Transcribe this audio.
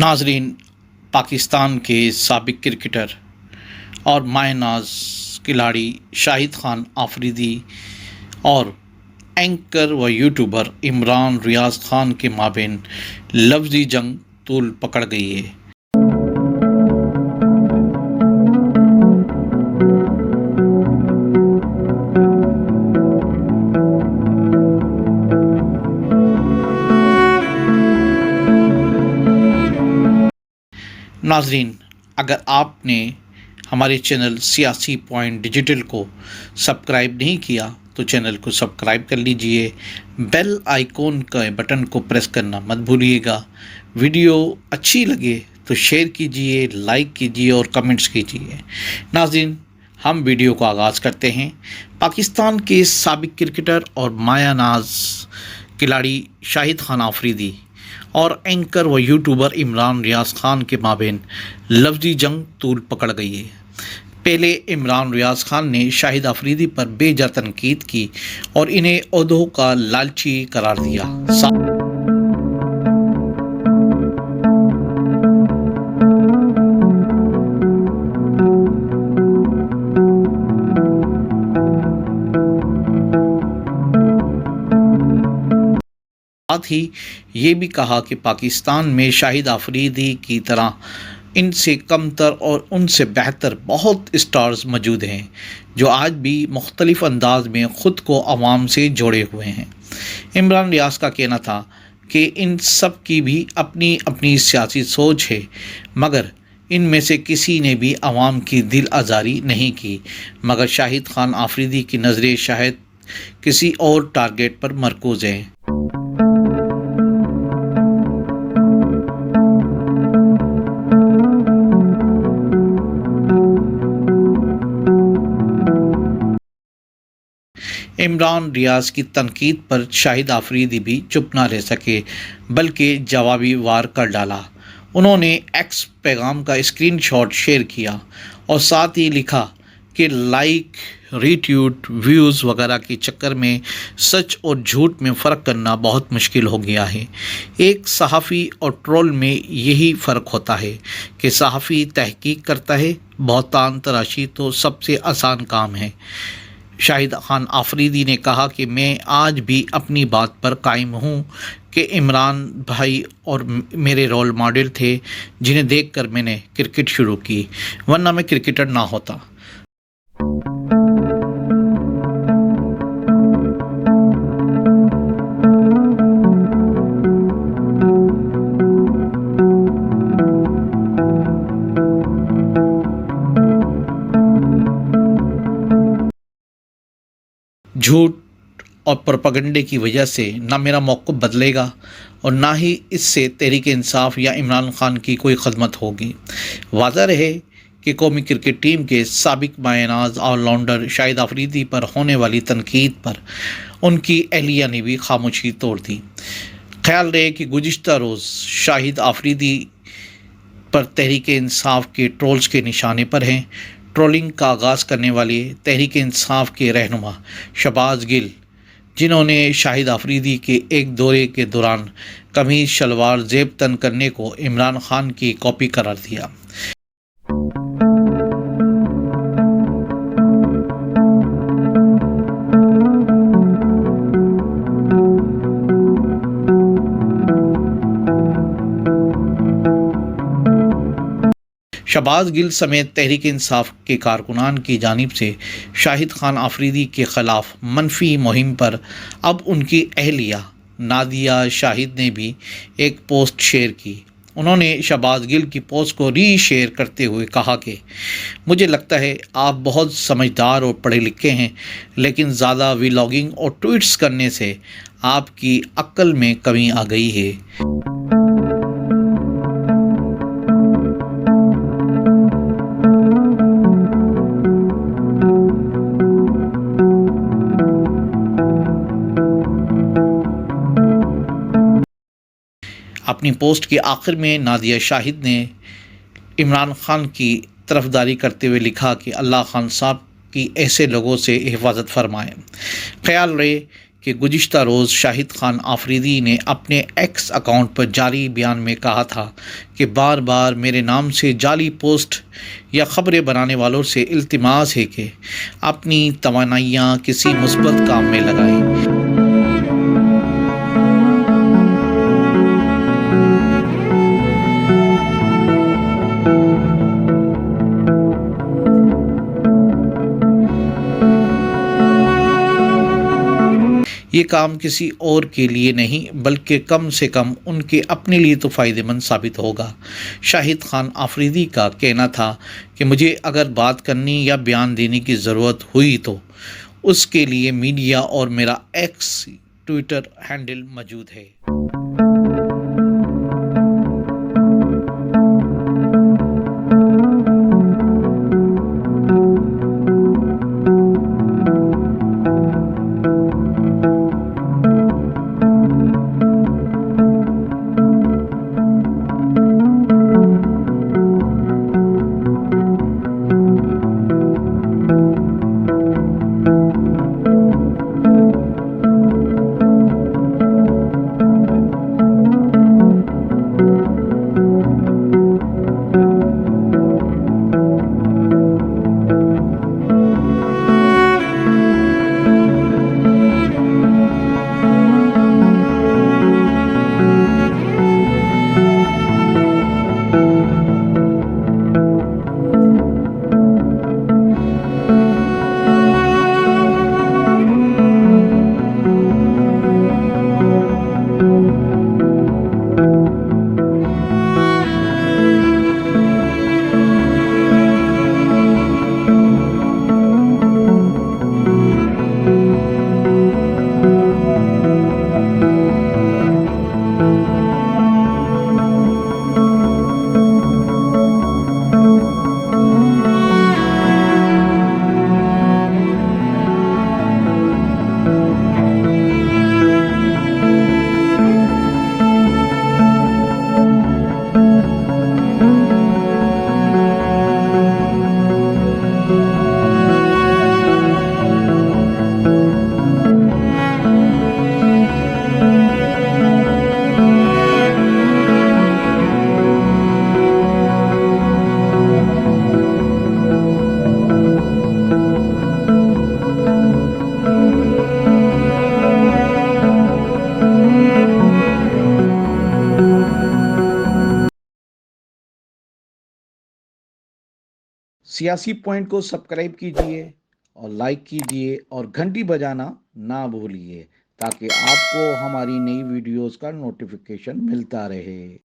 नाजरीन, पाकिस्तान के साबिक क्रिकेटर और माय नाज खिलाड़ी शाहिद खान आफरीदी और एंकर व यूट्यूबर इमरान रियाज खान के माबेन लफ्ज़ी जंग तूल पकड़ गई है। नाजरीन, अगर आपने हमारे चैनल सियासी पॉइंट डिजिटल को सब्सक्राइब नहीं किया तो चैनल को सब्सक्राइब कर लीजिए। बेल आइकॉन का बटन को प्रेस करना मत भूलिएगा। वीडियो अच्छी लगे तो शेयर कीजिए, लाइक कीजिए और कमेंट्स कीजिए। नाजरीन, हम वीडियो को आगाज़ करते हैं। पाकिस्तान के साबिक क्रिकेटर और माया नाज खिलाड़ी शाहिद खान आफरीदी और एंकर व यूट्यूबर इमरान रियाज खान के माबेन लफ्ज़ी जंग तूल पकड़ गई है। पहले इमरान रियाज खान ने शाहिद आफरीदी पर बेजा तनकीद की और इन्हें ओहदों का लालची करार दिया। साथ ही ये भी कहा कि पाकिस्तान में शाहिद आफरीदी की तरह इनसे कमतर और उनसे बेहतर बहुत स्टार्स मौजूद हैं जो आज भी मुख्तलिफ अंदाज में ख़ुद को अवाम से जोड़े हुए हैं। इमरान रियाज का कहना था कि इन सब की भी अपनी अपनी सियासी सोच है, मगर इनमें से किसी ने भी अवाम की दिल आज़ारी नहीं की, मगर शाहिद खान आफरीदी की नज़रें शायद किसी और टारगेट पर मरकूज़ हैं। इमरान रियाज की तनकीद पर शाहिद आफरीदी भी चुप ना रह सके, बल्कि जवाबी वार कर डाला। उन्होंने एक्स पैगाम का स्क्रीनशॉट शेयर किया और साथ ही लिखा कि लाइक, रीट्वीट, व्यूज़ वगैरह के चक्कर में सच और झूठ में फ़र्क करना बहुत मुश्किल हो गया है। एक सहाफ़ी और ट्रोल में यही फ़र्क होता है कि सहाफ़ी तहकीक करता है, बहतान तराशी तो सबसे आसान काम है। शाहिद खान आफरीदी ने कहा कि मैं आज भी अपनी बात पर कायम हूँ कि इमरान भाई और मेरे रोल मॉडल थे जिन्हें देखकर मैंने क्रिकेट शुरू की, वरना मैं क्रिकेटर ना होता। झूठ और प्रोपेगेंडे की वजह से ना मेरा मौक़िफ़ बदलेगा और ना ही इससे तहरीक इंसाफ या इमरान खान की कोई खदमत होगी। वाज़ह रहे कि कौमी क्रिकेट टीम के साबिक मायनाज ऑलराउंडर शाहिद आफरीदी पर होने वाली तनकीद पर उनकी अहलिया ने भी खामोशी तोड़ दी। ख्याल रहे कि गुज़िश्ता रोज़ शाहिद आफरीदी पर तहरीक इंसाफ के ट्रोल्स के निशाने पर हैं। ट्रोलिंग का आगाज़ करने वाले तहरीक इंसाफ के रहनुमा शहबाज गिल, जिन्होंने शाहिद आफरीदी के एक दौरे के दौरान कमीज़ शलवार ज़ेब तन करने को इमरान खान की कॉपी करार दिया। शहबाज गिल समेत तहरीक इंसाफ के कारकुनान की जानिब से शाहिद खान आफरीदी के ख़िलाफ़ मनफी मुहिम पर अब उनकी अहलिया नादिया शाहिद ने भी एक पोस्ट शेयर की। उन्होंने शहबाज गिल की पोस्ट को री शेयर करते हुए कहा कि मुझे लगता है आप बहुत समझदार और पढ़े लिखे हैं, लेकिन ज़्यादा व्लॉगिंग और ट्वीट्स करने से आपकी अक्ल में कमी आ गई है। अपनी पोस्ट के आखिर में नादिया शाहिद ने इमरान खान की तरफदारी करते हुए लिखा कि अल्लाह खान साहब की ऐसे लोगों से हिफाजत फरमाए। ख्याल रहे کہ گزشتہ روز شاہد خان آفریدی نے اپنے ایکس اکاؤنٹ پر جاری بیان میں کہا تھا کہ بار بار میرے نام سے جعلی پوسٹ یا خبریں بنانے والوں سے التماس ہے کہ اپنی توانائیاں کسی مثبت کام میں لگائیں۔ یہ کام کسی اور کے لیے نہیں بلکہ کم سے کم ان کے اپنے لیے تو فائدہ مند ثابت ہوگا۔ شاہد خان آفریدی کا کہنا تھا کہ مجھے اگر بات کرنے یا بیان دینے کی ضرورت ہوئی تو اس کے لیے میڈیا اور میرا ایکس ٹویٹر ہینڈل موجود ہے۔ سیاسی پوائنٹ کو سبسکرائب کیجئے اور لائک کیجئے اور گھنٹی بجانا نہ بھولیے تاکہ آپ کو ہماری نئی ویڈیوز کا نوٹیفیکیشن ملتا رہے۔